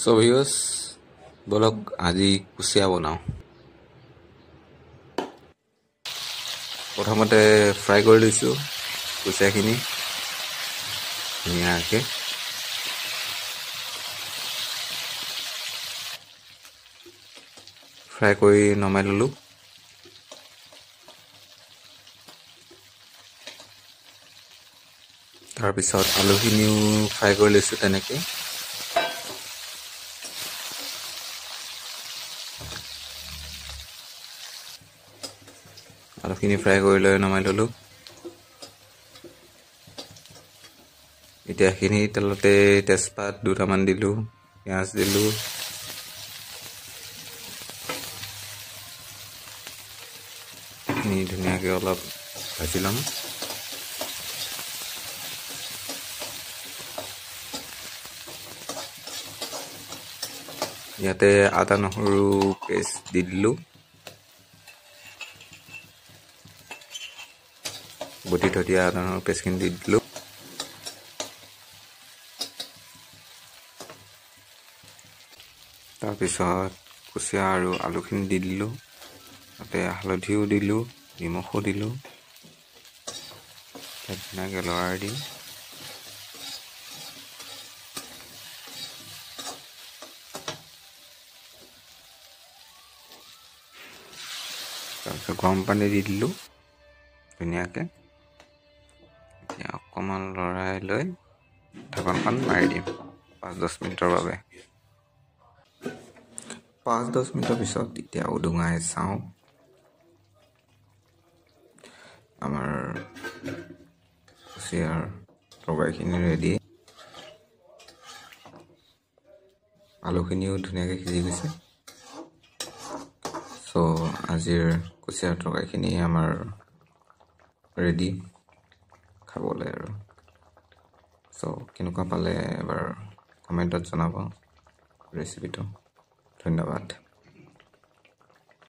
so viewers বলক আজি কুচিয়া বনাও প্ৰথমতে ফ্ৰাই কৰি লৈছো কুচিয়াখিনি ধুনীয়াকৈ ফ্ৰাই কৰি নমাই ললো তাৰ পিছত আলুখিনিও ফ্ৰাই কৰি লৈছো তেনেকৈ আলুখিনি ফ্ৰাই কৰি লৈ নমাই ললো এতিয়া খিনি তেলতে তেজপাত দুটামান দিলো পিয়াজ দিলো নি ধুনীয়াকৈ অলপ ভাজি লম ইয়াতে আদা নহৰু পেষ্ট দি দিলো বটি থৈ দিয়া আদা নহৰু পেষ্টখিনি দি দিলো তাৰপিছত কুচিয়া আৰু আলুখিনি দি দিলো তাতে হালধিও দিলো নিমখো দিলো ধুনীয়াকৈ লৰাই দিম তাৰপিছত গৰম পানী দি দিলো ধুনীয়াকৈ এতিয়া অকণমান লৰাই লৈ ঢাকনখন মাৰি দিম 5-10 মিনিটৰ বাবে 5-10 মিনিটৰ পিছত এতিয়া উদুঙাই চাওঁ আমাৰ কুচিয়াৰ তৰকাৰীখিনি ৰেডি আলুখিনিও ধুনীয়াকৈ সিজি গৈছে সো আজিৰ কুচিয়াৰ তৰকাৰীখিনি আমাৰ ৰেডি খাবলৈ আৰু সো কেনেকুৱা পালে এবাৰ কমেণ্টত জনাব ৰেচিপিটো ধন্যবাদ